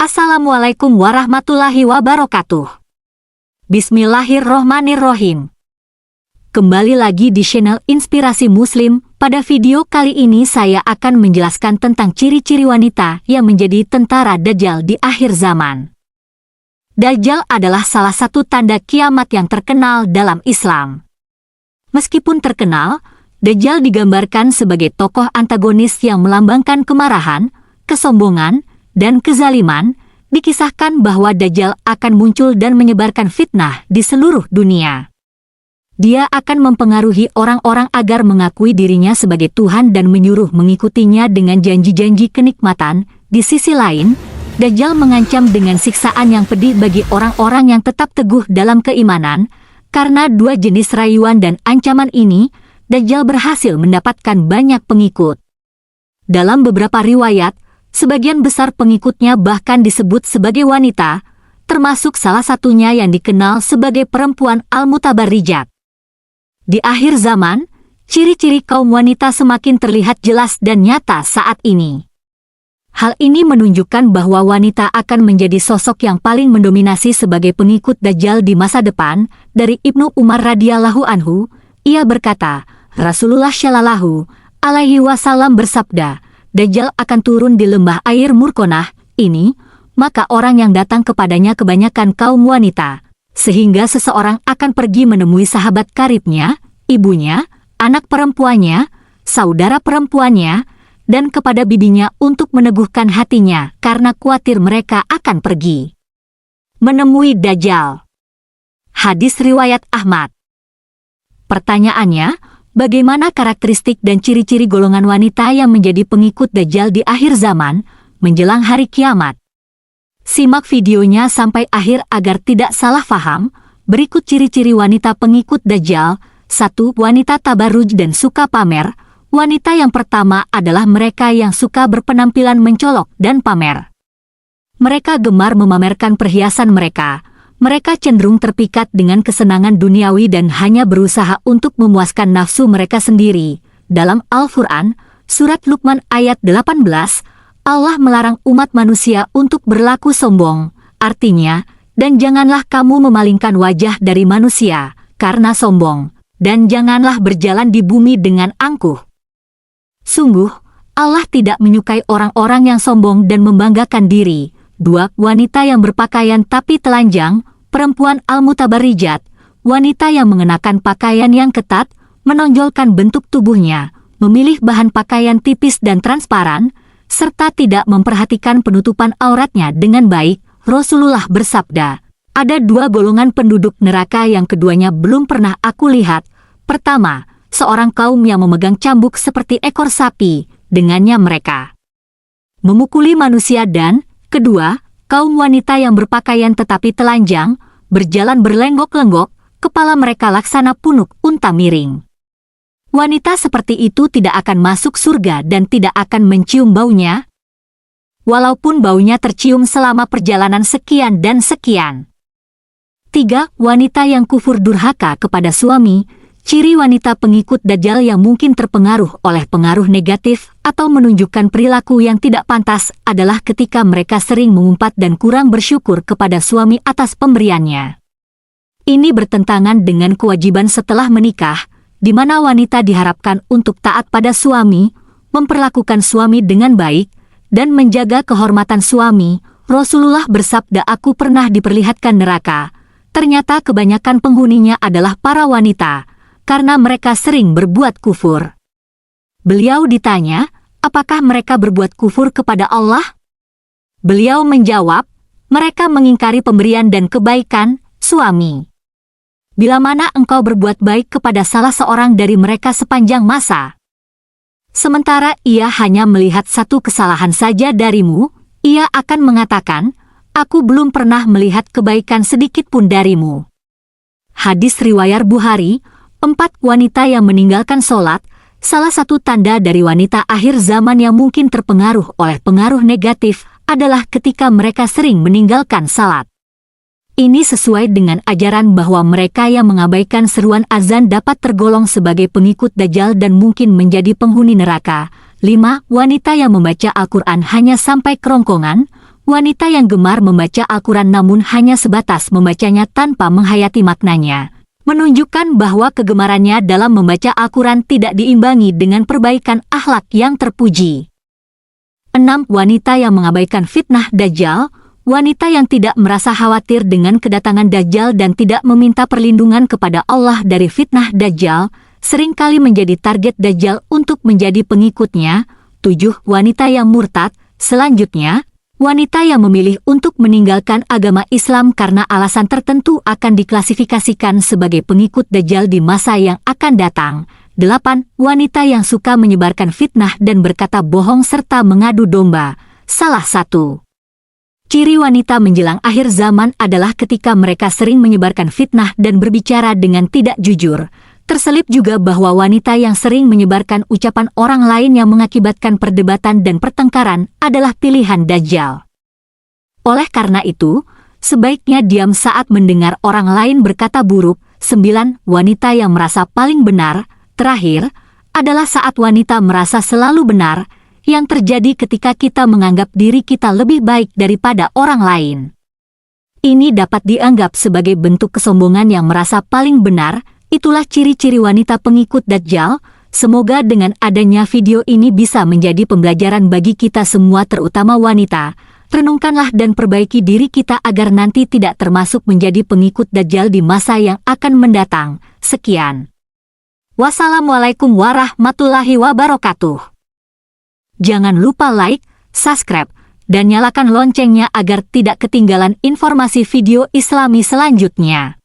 Assalamualaikum warahmatullahi wabarakatuh. Bismillahirrohmanirrohim. Kembali lagi di channel Inspirasi Muslim. Pada video kali ini saya akan menjelaskan tentang ciri-ciri wanita yang menjadi tentara Dajjal di akhir zaman. Dajjal adalah salah satu tanda kiamat yang terkenal dalam Islam. Meskipun terkenal, Dajjal digambarkan sebagai tokoh antagonis yang melambangkan kemarahan, kesombongan, dan kezaliman. Dikisahkan bahwa Dajjal akan muncul dan menyebarkan fitnah di seluruh dunia. Dia akan mempengaruhi orang-orang agar mengakui dirinya sebagai Tuhan dan menyuruh mengikutinya dengan janji-janji kenikmatan. Di sisi lain, Dajjal mengancam dengan siksaan yang pedih bagi orang-orang yang tetap teguh dalam keimanan. Karena dua jenis rayuan dan ancaman ini, Dajjal berhasil mendapatkan banyak pengikut. Dalam beberapa riwayat, sebagian besar pengikutnya bahkan disebut sebagai wanita, termasuk salah satunya yang dikenal sebagai perempuan Al-Mutabarrijat. Di akhir zaman, ciri-ciri kaum wanita semakin terlihat jelas dan nyata saat ini. Hal ini menunjukkan bahwa wanita akan menjadi sosok yang paling mendominasi sebagai pengikut Dajjal di masa depan. Dari Ibnu Umar radhiyallahu anhu, ia berkata, Rasulullah shallallahu alaihi wasallam bersabda, Dajjal akan turun di lembah air Murkonah ini, maka orang yang datang kepadanya kebanyakan kaum wanita, sehingga seseorang akan pergi menemui sahabat karibnya, ibunya, anak perempuannya, saudara perempuannya, dan kepada bibinya untuk meneguhkan hatinya karena khawatir mereka akan pergi menemui Dajjal. Hadis riwayat Ahmad. Pertanyaannya, bagaimana karakteristik dan ciri-ciri golongan wanita yang menjadi pengikut Dajjal di akhir zaman, menjelang hari kiamat? Simak videonya sampai akhir agar tidak salah paham. Berikut ciri-ciri wanita pengikut Dajjal. 1. Wanita tabarruj dan suka pamer. Wanita yang pertama adalah mereka yang suka berpenampilan mencolok dan pamer. Mereka gemar memamerkan perhiasan mereka. Mereka cenderung terpikat dengan kesenangan duniawi dan hanya berusaha untuk memuaskan nafsu mereka sendiri. Dalam Al-Quran, Surat Luqman ayat 18, Allah melarang umat manusia untuk berlaku sombong. Artinya, dan janganlah kamu memalingkan wajah dari manusia, karena sombong. Dan janganlah berjalan di bumi dengan angkuh. Sungguh, Allah tidak menyukai orang-orang yang sombong dan membanggakan diri. 2. Wanita yang berpakaian tapi telanjang. Perempuan Al-Mutabarrijat, wanita yang mengenakan pakaian yang ketat, menonjolkan bentuk tubuhnya, memilih bahan pakaian tipis dan transparan, serta tidak memperhatikan penutupan auratnya dengan baik. Rasulullah bersabda, ada dua golongan penduduk neraka yang keduanya belum pernah aku lihat. Pertama, seorang kaum yang memegang cambuk seperti ekor sapi, dengannya mereka memukuli manusia, dan kedua, kaum wanita yang berpakaian tetapi telanjang, berjalan berlenggok-lenggok, kepala mereka laksana punuk unta miring. Wanita seperti itu tidak akan masuk surga dan tidak akan mencium baunya, walaupun baunya tercium selama perjalanan sekian dan sekian. 3. Wanita yang kufur durhaka kepada suami. Ciri wanita pengikut Dajjal yang mungkin terpengaruh oleh pengaruh negatif atau menunjukkan perilaku yang tidak pantas adalah ketika mereka sering mengumpat dan kurang bersyukur kepada suami atas pemberiannya. Ini bertentangan dengan kewajiban setelah menikah, di mana wanita diharapkan untuk taat pada suami, memperlakukan suami dengan baik, dan menjaga kehormatan suami. Rasulullah bersabda, aku pernah diperlihatkan neraka. Ternyata kebanyakan penghuninya adalah para wanita, karena mereka sering berbuat kufur. Beliau ditanya, apakah mereka berbuat kufur kepada Allah? Beliau menjawab, mereka mengingkari pemberian dan kebaikan suami. Bila mana engkau berbuat baik kepada salah seorang dari mereka sepanjang masa, sementara ia hanya melihat satu kesalahan saja darimu, ia akan mengatakan, aku belum pernah melihat kebaikan sedikit pun darimu. Hadis riwayat Bukhari. 4. Wanita yang meninggalkan sholat. Salah satu tanda dari wanita akhir zaman yang mungkin terpengaruh oleh pengaruh negatif adalah ketika mereka sering meninggalkan salat. Ini sesuai dengan ajaran bahwa mereka yang mengabaikan seruan azan dapat tergolong sebagai pengikut Dajjal dan mungkin menjadi penghuni neraka. 5. Wanita yang membaca Al-Quran hanya sampai kerongkongan. wanita yang gemar membaca Al-Quran namun hanya sebatas membacanya tanpa menghayati maknanya, menunjukkan bahwa kegemarannya dalam membaca Al-Quran tidak diimbangi dengan perbaikan akhlak yang terpuji. 6. Wanita yang mengabaikan fitnah Dajjal. Wanita yang tidak merasa khawatir dengan kedatangan Dajjal dan tidak meminta perlindungan kepada Allah dari fitnah Dajjal, seringkali menjadi target Dajjal untuk menjadi pengikutnya. 7. Wanita yang murtad. Selanjutnya, wanita yang memilih untuk meninggalkan agama Islam karena alasan tertentu akan diklasifikasikan sebagai pengikut Dajjal di masa yang akan datang. 8. Wanita yang suka menyebarkan fitnah dan berkata bohong serta mengadu domba. Salah satu ciri wanita menjelang akhir zaman adalah ketika mereka sering menyebarkan fitnah dan berbicara dengan tidak jujur. Terselip juga bahwa wanita yang sering menyebarkan ucapan orang lain yang mengakibatkan perdebatan dan pertengkaran adalah pilihan Dajjal. Oleh karena itu, sebaiknya diam saat mendengar orang lain berkata buruk. 9. Wanita yang merasa paling benar. Terakhir, adalah saat wanita merasa selalu benar, yang terjadi ketika kita menganggap diri kita lebih baik daripada orang lain. Ini dapat dianggap sebagai bentuk kesombongan yang merasa paling benar. Itulah ciri-ciri wanita pengikut Dajjal. Semoga dengan adanya video ini bisa menjadi pembelajaran bagi kita semua, terutama wanita. Renungkanlah dan perbaiki diri kita agar nanti tidak termasuk menjadi pengikut Dajjal di masa yang akan mendatang. Sekian. Wassalamualaikum warahmatullahi wabarakatuh. Jangan lupa like, subscribe, dan nyalakan loncengnya agar tidak ketinggalan informasi video Islami selanjutnya.